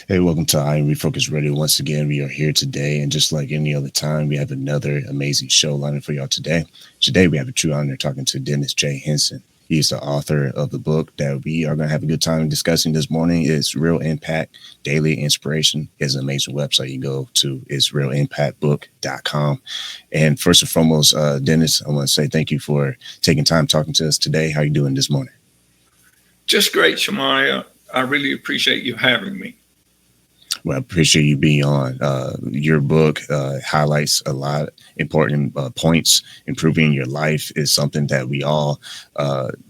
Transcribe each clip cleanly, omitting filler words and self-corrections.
Hey, welcome to I Am Refocused Radio. Once again, we are here today, and just like any other time, we have another amazing show lined for y'all today. Today, we have a true honor talking to Dennis J. Henson. He is the author of the book that we are going to have a good time discussing this morning. It's Real Impact Daily Inspiration. It's an amazing website you can go to. It's realimpactbook.com. And first and foremost, Dennis, I want to say thank you for taking time talking to us today. How are you doing this morning? Just great, Shamaya. I really appreciate you having me. Well, I appreciate you being on. Your book highlights a lot of important points. Improving your life is something that we all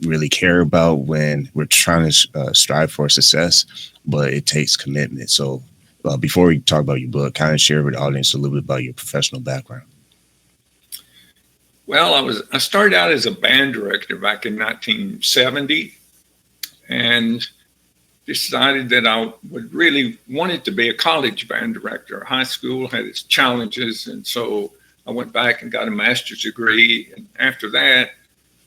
really care about when we're trying to strive for success, but it takes commitment. So before we talk about your book, kind of share with the audience a little bit about your professional background. Well, I started out as a band director back in 1970 and decided that I would really wanted to be a college band director. High school had its challenges, and so I went back and got a master's degree. And after that,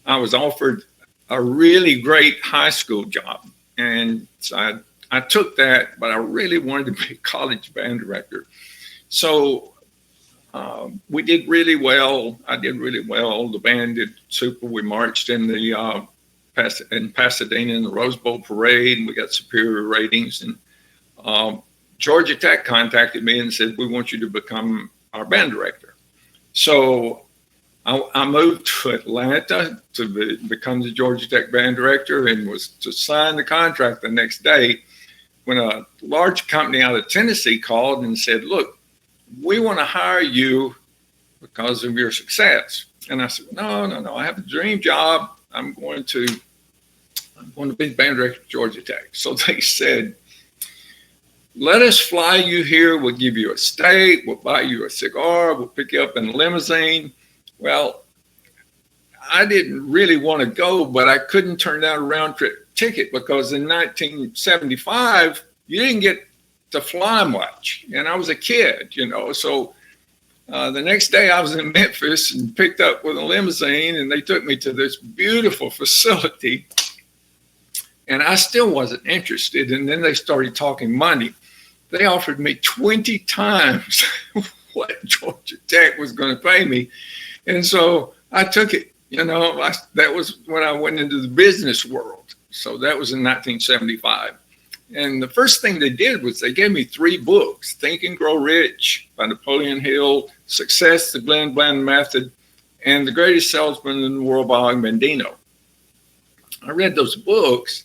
I was offered a really great high school job. And so I took that, but I really wanted to be a college band director. So we did really well. I did really well. The band did super. We marched in the Pasadena in the Rose Bowl parade, and we got superior ratings. And Georgia Tech contacted me and said, "We want you to become our band director." So I moved to Atlanta to become the Georgia Tech band director, and was to sign the contract the next day when a large company out of Tennessee called and said, "Look, we want to hire you because of your success." And I said, No, I have a dream job. I'm going to be band director at Georgia Tech. So they said, "Let us fly you here. We'll give you a steak. We'll buy you a cigar. We'll pick you up in a limousine." Well, I didn't really want to go, but I couldn't turn down a round trip ticket because in 1975, you didn't get to fly much. And I was a kid, so the next day I was in Memphis and picked up with a limousine, and they took me to this beautiful facility, and I still wasn't interested. And then they started talking money. They offered me 20 times what Georgia Tech was going to pay me. And so I took it, that was when I went into the business world. So that was in 1975. And the first thing they did was they gave me 3 books: Think and Grow Rich by Napoleon Hill, Success, the Glenn Bland Method, and The Greatest Salesman in the World by Og Mandino. I read those books,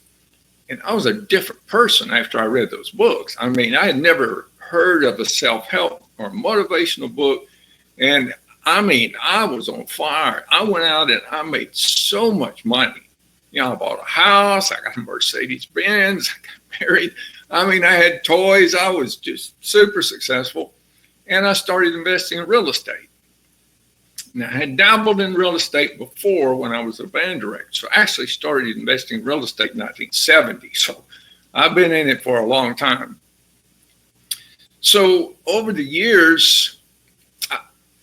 and I was a different person after I read those books. I mean, I had never heard of a self-help or motivational book. And I mean, I was on fire. I went out and I made so much money. I bought a house, I got a Mercedes-Benz, I got married. I mean, I had toys. I was just super successful. And I started investing in real estate. Now, I had dabbled in real estate before when I was a band director. So I actually started investing in real estate in 1970. So I've been in it for a long time. So over the years,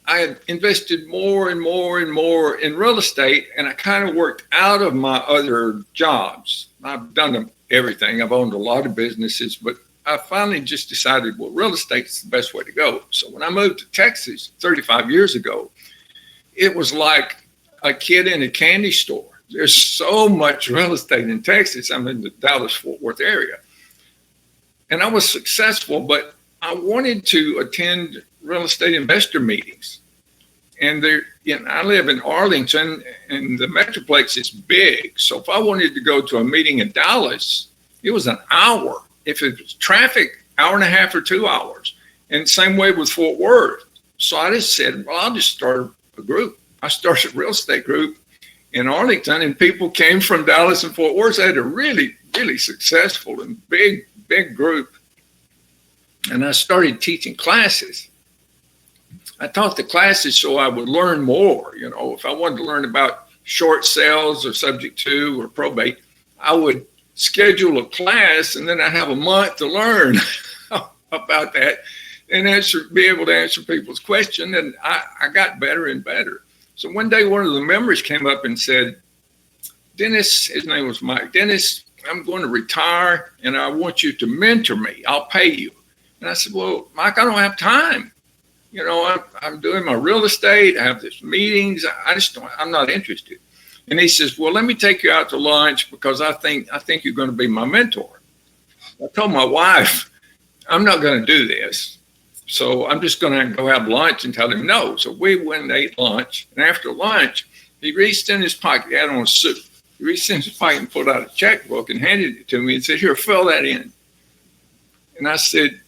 I had invested more and more and more in real estate, and I kind of worked out of my other jobs. I've done everything. I've owned a lot of businesses, but I finally just decided, well, real estate is the best way to go. So when I moved to Texas 35 years ago, it was like a kid in a candy store. There's so much real estate in Texas. I'm in the Dallas-Fort Worth area. And I was successful, but I wanted to attend real estate investor meetings. And I live in Arlington, and the Metroplex is big. So if I wanted to go to a meeting in Dallas, it was an hour. If it was traffic, hour and a half or 2 hours. And same way with Fort Worth. So I just said, well, I'll just start a group. I started a real estate group in Arlington, and people came from Dallas and Fort Worth. I had a really, really successful and big group. And I started teaching classes. I taught the classes so I would learn more. If I wanted to learn about short sales or subject to or probate, I would schedule a class, and then I have a month to learn about that and be able to answer people's questions. And I got better and better. So one day, one of the members came up and said, "Dennis," his name was Mike, "Dennis, I'm going to retire and I want you to mentor me. I'll pay you. And I said, well, Mike, I don't have time. I'm doing my real estate. I have these meetings. I'm not interested. And he says, well, let me take you out to lunch because I think you're going to be my mentor. I told my wife, I'm not going to do this. So I'm just going to go have lunch and tell him no. So we went and ate lunch. And after lunch, he reached in his pocket. He had on a suit. He reached in his pocket and pulled out a checkbook and handed it to me and said, here, fill that in. And I said,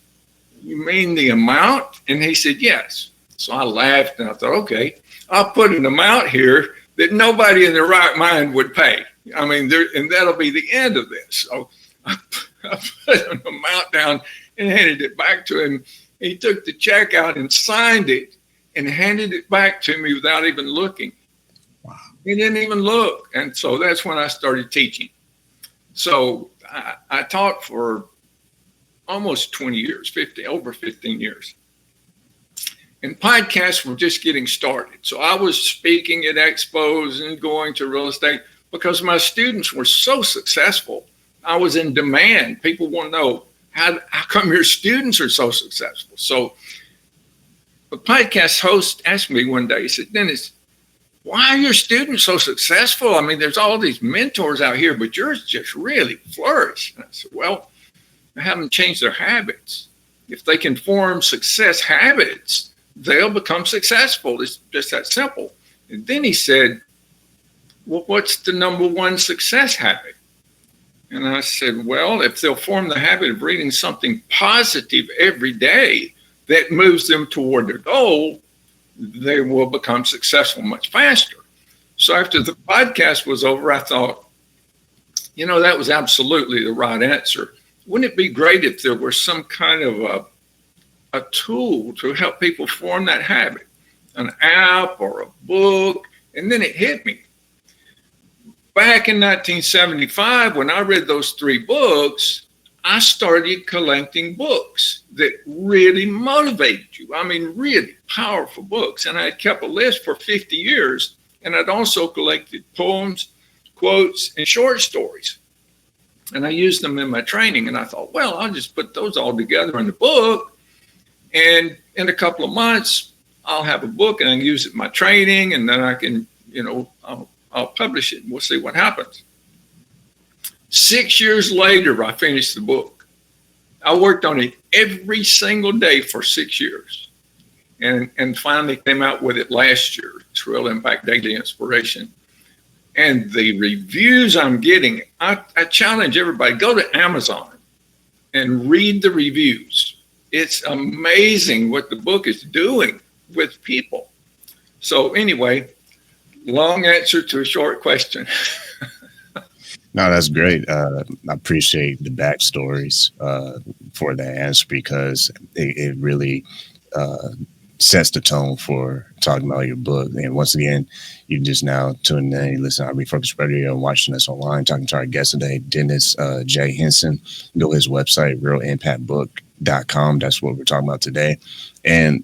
you mean the amount? And he said, yes. So I laughed and I thought, okay, I'll put an amount here that nobody in their right mind would pay. And that'll be the end of this. So I put an amount down and handed it back to him. He took the check out and signed it and handed it back to me without even looking. Wow. He didn't even look. And so that's when I started teaching. So I taught for almost 20 years, over 15 years. And podcasts were just getting started. So I was speaking at expos and going to real estate because my students were so successful. I was in demand. People want to know, how come your students are so successful? So the podcast host asked me one day, he said, Dennis, why are your students so successful? There's all these mentors out here, but yours just really flourish. And I said, well, they haven't changed their habits. If they can form success habits, they'll become successful. It's just that simple. And then he said, well, what's the number one success habit? And I said, well, if they'll form the habit of reading something positive every day that moves them toward their goal, they will become successful much faster. So after the podcast was over, I thought, that was absolutely the right answer. Wouldn't it be great if there were some kind of a tool to help people form that habit, an app or a book? And then it hit me. Back in 1975, when I read those 3 books, I started collecting books that really motivated you. Really powerful books. And I had kept a list for 50 years. And I'd also collected poems, quotes, and short stories. And I used them in my training. And I thought, well, I'll just put those all together in a book. And in a couple of months, I'll have a book and I can use it in my training. And then I can, I'll publish it and we'll see what happens. 6 years later, I finished the book. I worked on it every single day for 6 years and finally came out with it last year. It's Real Impact Daily Inspiration. And the reviews I'm getting, I challenge everybody, go to Amazon and read the reviews. It's amazing what the book is doing with people. So anyway, long answer to a short question. No, that's great. I appreciate the backstories for that answer because it really sets the tone for talking about your book. And once again, you just now tuned in, you listen to Refocused Radio and watching us online, talking to our guest today, Dennis J. Henson. Go to his website, realimpactbook.com. That's what we're talking about today. And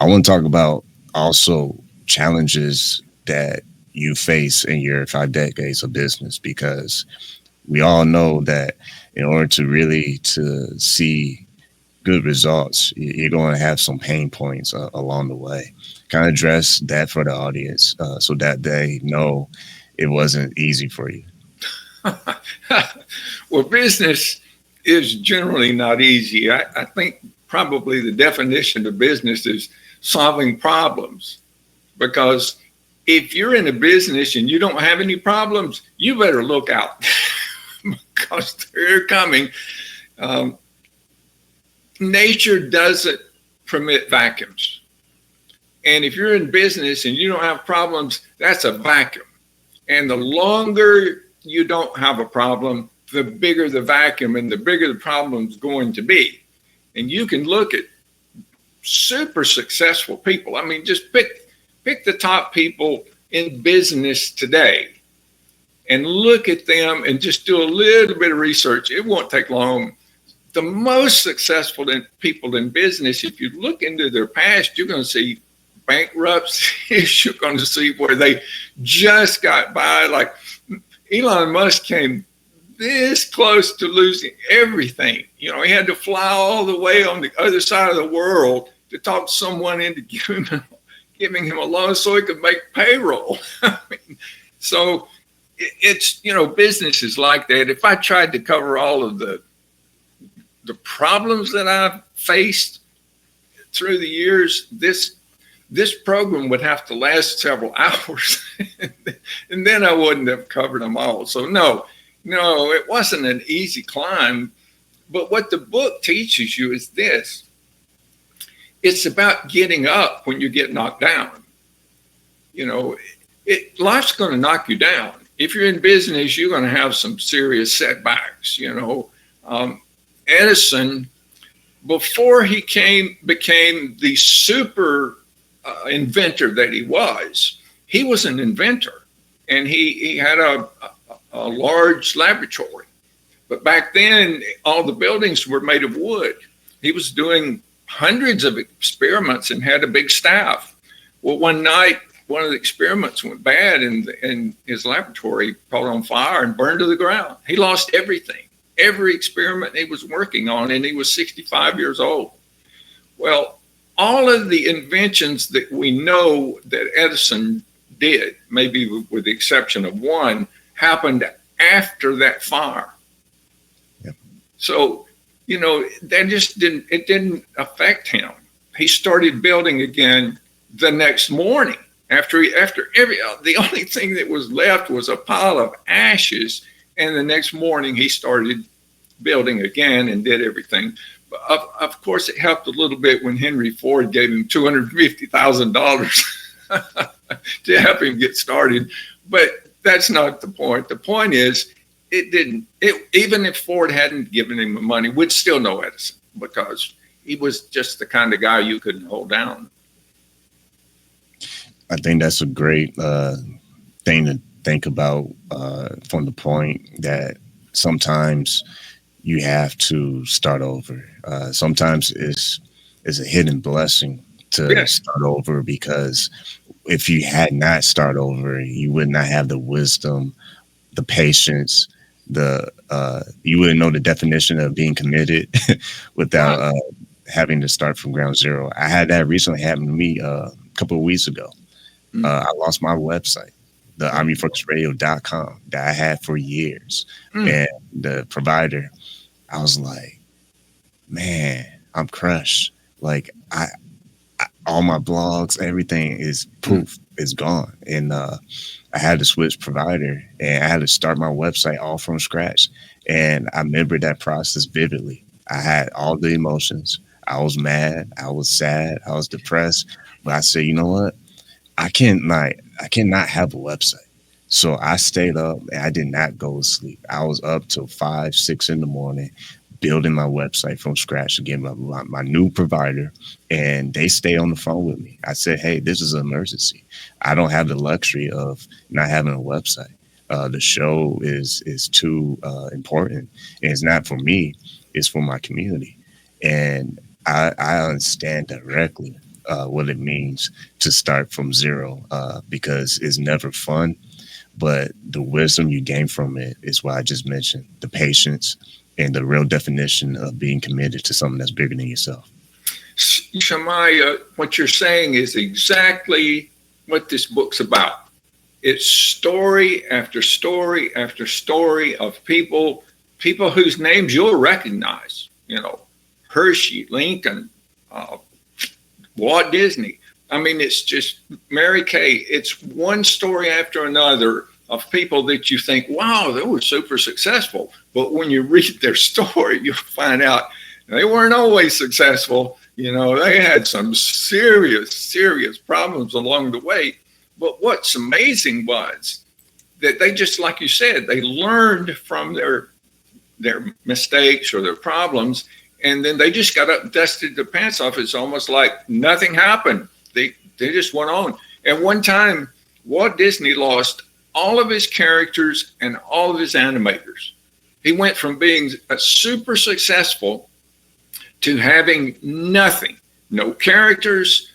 I want to talk about also challenges that you face in your 5 decades of business, because we all know that in order to really to see good results, you're going to have some pain points along the way. Kind of address that for the audience so that they know it wasn't easy for you. Well, business is generally not easy. I think probably the definition of business is solving problems, because if you're in a business and you don't have any problems, you better look out because they're coming. Nature doesn't permit vacuums. And if you're in business and you don't have problems, that's a vacuum. And the longer you don't have a problem, the bigger the vacuum and the bigger the problem's going to be. And you can look at super successful people. Just pick the top people in business today and look at them and just do a little bit of research. It won't take long. The most successful people in business, if you look into their past, you're going to see bankruptcies. You're going to see where they just got by. Like Elon Musk came this close to losing everything. You know, he had to fly all the way on the other side of the world to talk someone into giving him a loan so he could make payroll. I mean, so it's, you know, business is like that. If I tried to cover all of the problems that I've faced through the years, this program would have to last several hours, and then I wouldn't have covered them all. So no, it wasn't an easy climb. But what the book teaches you is this: it's about getting up when you get knocked down. You know, life's going to knock you down. If you're in business, you're going to have some serious setbacks. You know, Edison, before he became the super inventor that he was an inventor, and he had a large laboratory. But back then, all the buildings were made of wood. He was doing hundreds of experiments and had a big staff. Well, one night, one of the experiments went bad, and his laboratory caught on fire and burned to the ground. He lost everything, every experiment he was working on, and he was 65 years old. Well, all of the inventions that we know that Edison did, maybe with the exception of one, happened after that fire. Yep. So, you know, it didn't affect him. He started building again the next morning. The only thing that was left was a pile of ashes, and the next morning he started building again and did everything. Of course, it helped a little bit when Henry Ford gave him $250,000 to help him get started. But that's not the point. The point is, even if Ford hadn't given him the money, we'd still know Edison, because he was just the kind of guy you couldn't hold down. I think that's a great thing to think about from the point that sometimes you have to start over. Sometimes it's a hidden blessing to start over, because if you had not started over, you would not have the wisdom, the patience, you wouldn't know the definition of being committed without having to start from ground zero. I had that recently happen to me a couple of weeks ago. I lost my website, the Refocused.com, that I had for years. And the provider, I was like, man, I'm crushed. Like, all my blogs, everything is poof, it's gone. And I had to switch provider, and I had to start my website all from scratch. And I remember that process vividly. I had all the emotions. I was mad, I was sad, I was depressed. But I said, you know what? I cannot have a website. So I stayed up, and I did not go to sleep. I was up till 5, 6 in the morning, building my website from scratch again, my new provider, and they stay on the phone with me. I said, hey, this is an emergency. I don't have the luxury of not having a website. The show is too important, and it's not for me, it's for my community. And I understand directly what it means to start from zero, because it's never fun, but the wisdom you gain from it is what I just mentioned, the patience and the real definition of being committed to something that's bigger than yourself. Shamai, what you're saying is exactly what this book's about. It's story after story after story of people whose names you'll recognize, you know, Hershey, Lincoln, Walt Disney. I mean, it's just Mary Kay. It's one story after another of people that you think, wow, they were super successful. But when you read their story, you'll find out they weren't always successful. You know, they had some serious problems along the way. But what's amazing was that they, just like you said, they learned from their mistakes or their problems, and then they just got up, dusted their pants off. It's almost like nothing happened. They just went on. At one time, Walt Disney lost all of his characters and all of his animators. He went from being a super successful to having nothing, no characters,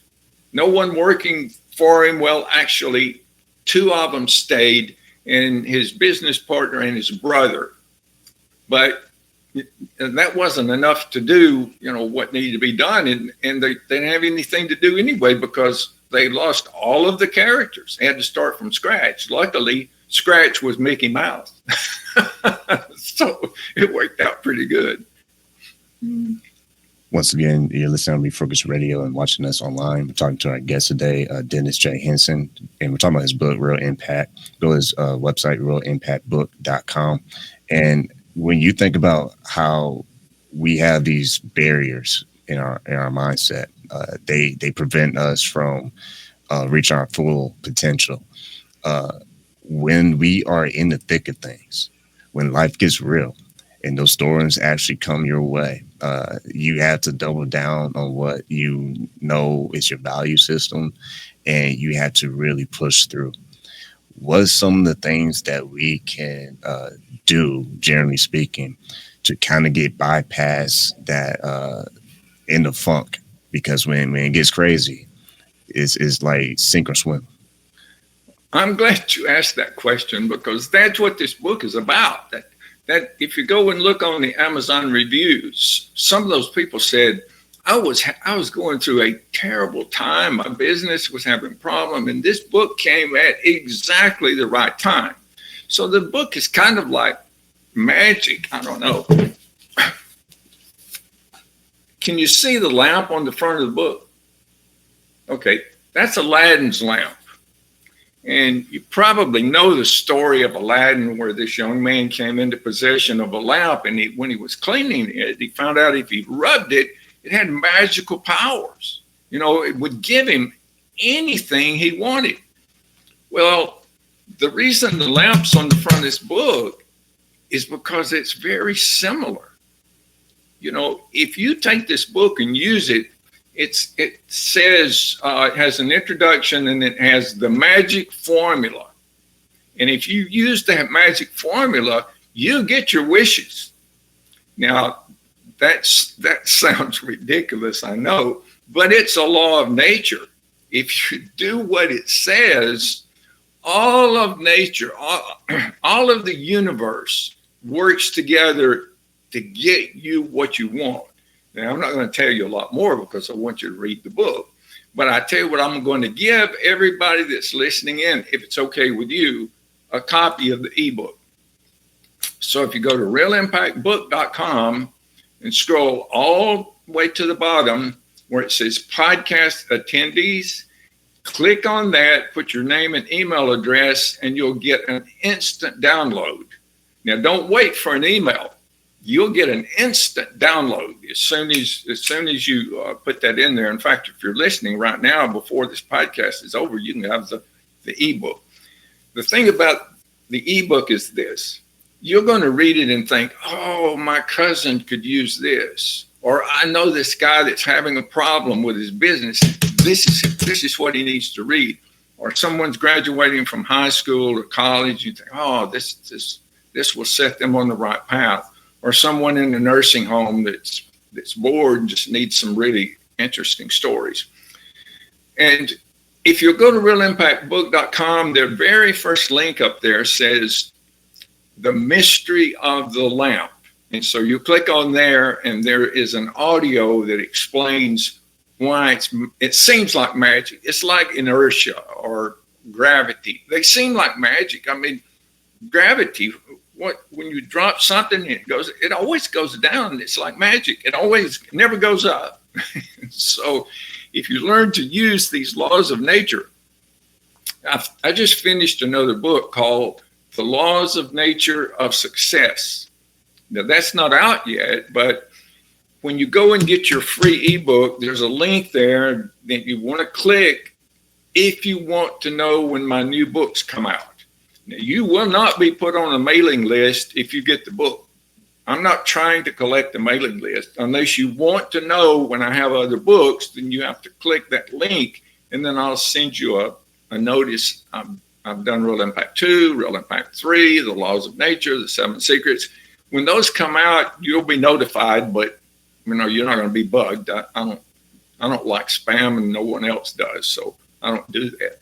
no one working for him. Well, actually, 2 of them stayed, and his business partner and his brother. But that wasn't enough to do, what needed to be done. And they didn't have anything to do anyway because they lost all of the characters. They had to start from scratch. Luckily, scratch was Mickey Mouse. So it worked out pretty good. Once again, you're listening to Refocused Radio and watching us online. We're talking to our guest today, Dennis J. Henson, and we're talking about his book, Real Impact. Go to his website, realimpactbook.com. And when you think about how we have these barriers in our mindset, they prevent us from reaching our full potential. When we are in the thick of things, when life gets real, and those storms actually come your way, you have to double down on what you know is your value system, and you have to really push through. What are some of the things that we can do, generally speaking, to kind of get bypass that in the funk? Because when it gets crazy, it's like sink or swim. I'm glad you asked that question because that's what this book is about. That if you go and look on the Amazon reviews, some of those people said, I was going through a terrible time. My business was having a problem, and this book came at exactly the right time. So the book is kind of like magic. I don't know. Can you see the lamp on the front of the book? Okay, that's Aladdin's lamp. And you probably know the story of Aladdin, where this young man came into possession of a lamp, and when he was cleaning it, he found out if he rubbed it, it had magical powers. It would give him anything he wanted. Well, the reason the lamp's on the front of this book is because it's very similar. If you take this book and use it, it says it has an introduction and it has the magic formula. And if you use that magic formula, you get your wishes. Now, that sounds ridiculous, I know, but it's a law of nature. If you do what it says, all of nature, all of the universe works together to get you what you want. Now, I'm not going to tell you a lot more because I want you to read the book. But I tell you what, I'm going to give everybody that's listening in, if it's okay with you, a copy of the ebook. So if you go to realimpactbook.com and scroll all the way to the bottom where it says podcast attendees, click on that, put your name and email address, and you'll get an instant download. Now, don't wait for an email. You'll get an instant download as soon as you put that in there. In fact, if you're listening right now before this podcast is over, you can have the ebook. The thing about the ebook is this. You're going to read it and think, oh, my cousin could use this. Or I know this guy that's having a problem with his business. This is what he needs to read. Or someone's graduating from high school or college. You think, oh, this will set them on the right path. Or someone in a nursing home that's bored and just needs some really interesting stories. And if you go to realimpactbook.com, their very first link up there says the mystery of the lamp. And so you click on there and there is an audio that explains why it seems like magic. It's like inertia or gravity. They seem like magic. I mean, gravity, when you drop something, it always goes down. It's like magic. It never goes up. So if you learn to use these laws of nature, I just finished another book called The Laws of Nature of Success. Now that's not out yet, but when you go and get your free ebook, there's a link there that you want to click if you want to know when my new books come out. Now, you will not be put on a mailing list if you get the book. I'm not trying to collect a mailing list. Unless you want to know when I have other books, then you have to click that link, and then I'll send you a notice. I've done Real Impact 2, Real Impact 3, The Laws of Nature, The 7 Secrets. When those come out, you'll be notified, but you're not going to be bugged. I don't like spam, and no one else does, so I don't do that.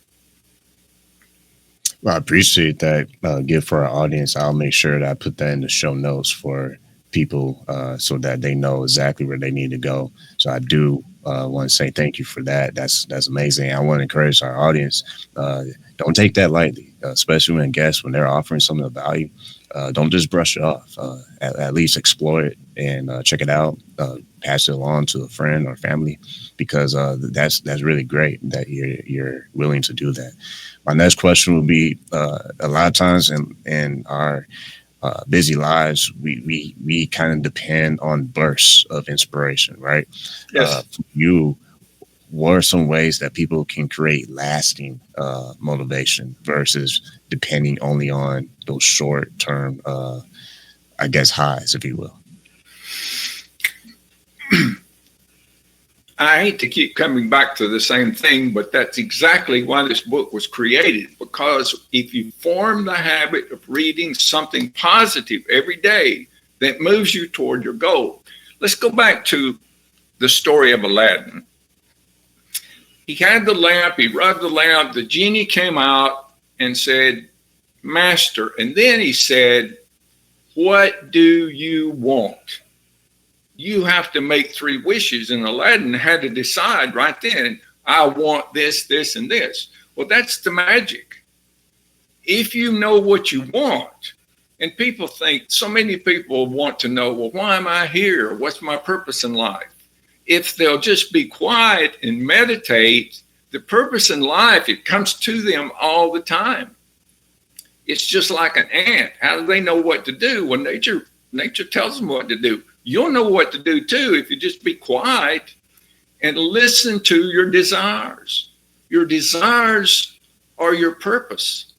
Well, I appreciate that gift for our audience. I'll make sure that I put that in the show notes for people so that they know exactly where they need to go. So I do want to say thank you for that. That's amazing. I want to encourage our audience. Don't take that lightly, especially when guests, when they're offering something of value. Don't just brush it off. At least explore it and check it out. Pass it along to a friend or family, because that's really great that you're willing to do that. My next question would be: a lot of times in our busy lives, we kind of depend on bursts of inspiration, right? Yes. For you, what are some ways that people can create lasting motivation versus depending only on those short term, I guess, highs, if you will? I hate to keep coming back to the same thing, but that's exactly why this book was created. Because if you form the habit of reading something positive every day that moves you toward your goal. Let's go back to the story of Aladdin. He had the lamp, he rubbed the lamp, the genie came out and said, "Master," and then he said, "What do you want?" You have to make 3 wishes. And Aladdin had to decide right then, I want this, this, and this. Well, that's the magic. If you know what you want, and people think, so many people want to know, well, why am I here? What's my purpose in life? If they'll just be quiet and meditate, the purpose in life, it comes to them all the time. It's just like an ant. How do they know what to do? Well, nature tells them what to do. You'll know what to do too if you just be quiet and listen to your desires. Your desires are your purpose.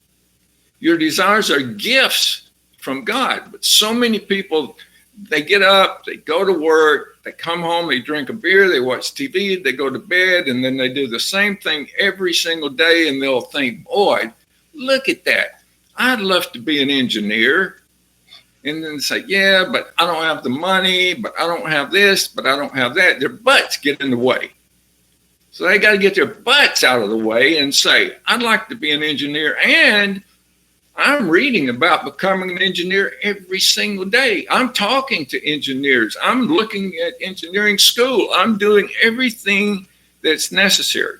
Your desires are gifts from God. But so many people, they get up, they go to work, they come home, they drink a beer, they watch TV, they go to bed, and then they do the same thing every single day, and they'll think, boy, look at that. I'd love to be an engineer. And then say, yeah, but I don't have the money, but I don't have this, but I don't have that. Their butts get in the way. So they got to get their butts out of the way and say, I'd like to be an engineer. And I'm reading about becoming an engineer every single day. I'm talking to engineers. I'm looking at engineering school. I'm doing everything that's necessary.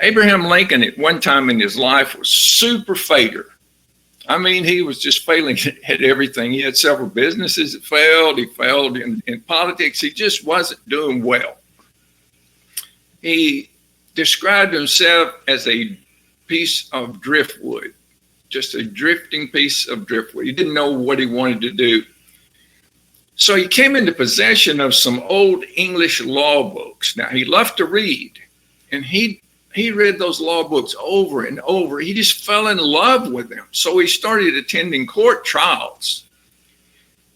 Abraham Lincoln at one time in his life was super failure. I mean, he was just failing at everything. He had several businesses that failed. He failed in politics. He just wasn't doing well. He described himself as a piece of driftwood, just a drifting piece of driftwood. He didn't know what he wanted to do. So he came into possession of some old English law books. Now, he loved to read, and he read those law books over and over. He just fell in love with them. So he started attending court trials.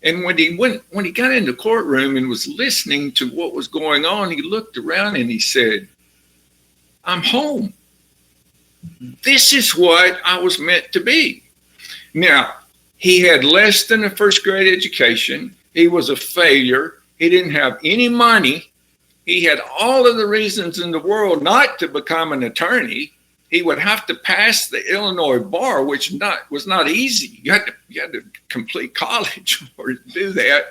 And when he got in the courtroom and was listening to what was going on, he looked around and he said, I'm home. This is what I was meant to be. Now, he had less than a first grade education. He was a failure. He didn't have any money. He had all of the reasons in the world not to become an attorney. He would have to pass the Illinois bar, which was not easy. You had to complete college or do that.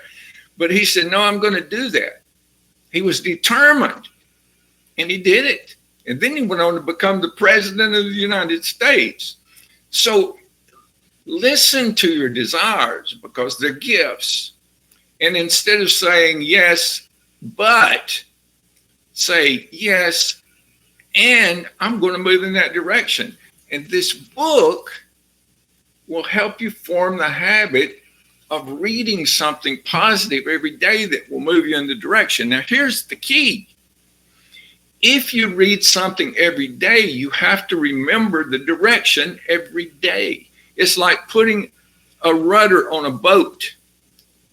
But he said, no, I'm going to do that. He was determined, and he did it. And then he went on to become the president of the United States. So listen to your desires because they're gifts. And instead of saying yes, but say yes, and I'm going to move in that direction. And this book will help you form the habit of reading something positive every day that will move you in the direction. Now, here's the key. If you read something every day, you have to remember the direction every day. It's like putting a rudder on a boat.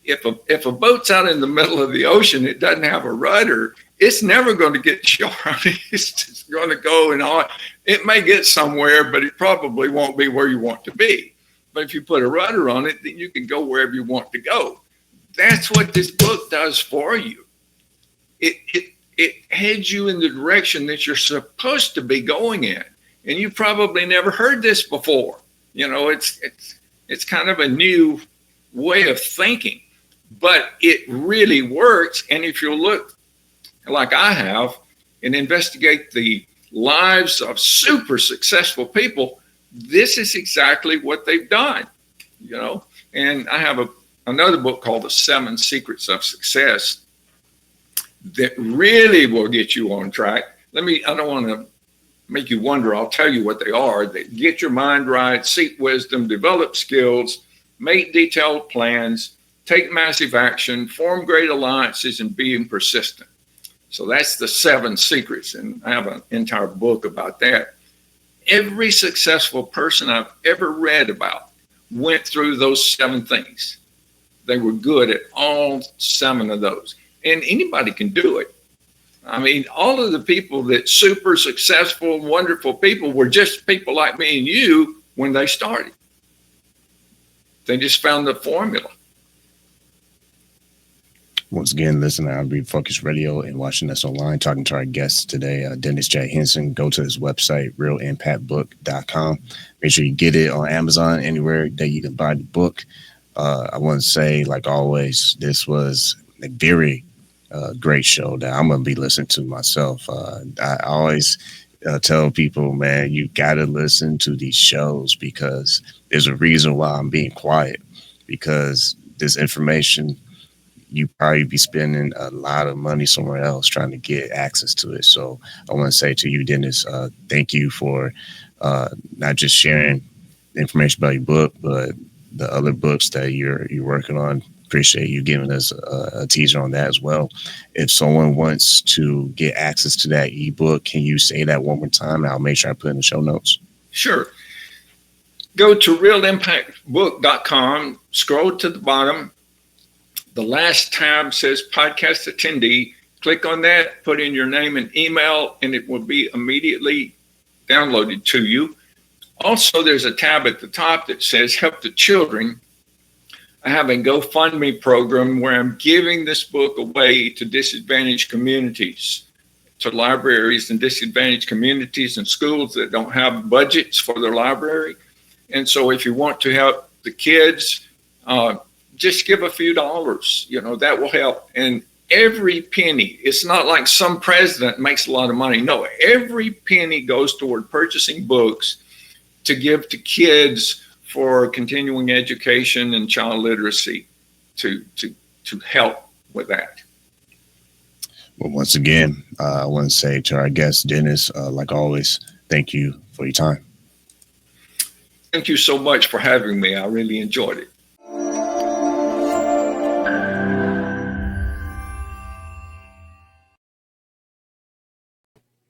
If a boat's out in the middle of the ocean, it doesn't have a rudder, it's never going to get shore. It's just going to go and on. It may get somewhere, but it probably won't be where you want to be. But if you put a rudder on it, then you can go wherever you want to go. That's what this book does for you. It heads you in the direction that you're supposed to be going in. And you probably never heard this before. It's kind of a new way of thinking, but it really works. And if you look like I have and investigate the lives of super successful people, this is exactly what they've done, And I have another book called The 7 Secrets of Success that really will get you on track. I don't want to make you wonder. I'll tell you what they are. That get your mind right, seek wisdom, develop skills, make detailed plans, take massive action, form great alliances, and being persistent. So that's the 7 secrets. And I have an entire book about that. Every successful person I've ever read about went through those 7 things. They were good at all 7 of those. And anybody can do it. I mean, all of the people that super successful, wonderful people were just people like me and you when they started. They just found the formula. Once again, listening on Refocused Radio and watching us online, talking to our guests today, Dennis J. Henson. Go to his website, realimpactbook.com. Make sure you get it on Amazon, anywhere that you can buy the book. I want to say, like always, this was a very great show that I'm going to be listening to myself. I always tell people, man, you got to listen to these shows because there's a reason why I'm being quiet, because this information, you probably be spending a lot of money somewhere else trying to get access to it. So I want to say to you, Dennis, thank you for not just sharing information about your book, but the other books that you're working on. Appreciate you giving us a teaser on that as well. If someone wants to get access to that ebook, can you say that one more time? I'll make sure I put it in the show notes. Sure. Go to realimpactbook.com, scroll to the bottom. The last tab says podcast attendee. Click on that, put in your name and email, and it will be immediately downloaded to you. Also, there's a tab at the top that says help the children. I have a GoFundMe program where I'm giving this book away to disadvantaged communities, to libraries and disadvantaged communities and schools that don't have budgets for their library. And so if you want to help the kids, just give a few dollars, that will help. And every penny, it's not like some president makes a lot of money. No, every penny goes toward purchasing books to give to kids for continuing education and child literacy to help with that. Well, once again, I want to say to our guest, Dennis, like always, thank you for your time. Thank you so much for having me. I really enjoyed it.